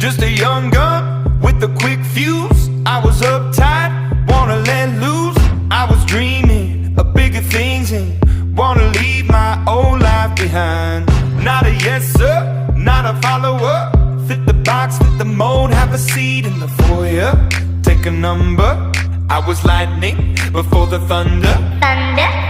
Just a young gun with a quick fuse. I was uptight, wanna let loose. I was dreaming of bigger things and wanna leave my old life behind. Not a yes sir, not a follower. Fit the box, fit the mold, have a seat in the foyer. Take a number. I was lightning before the thunder. Thunder.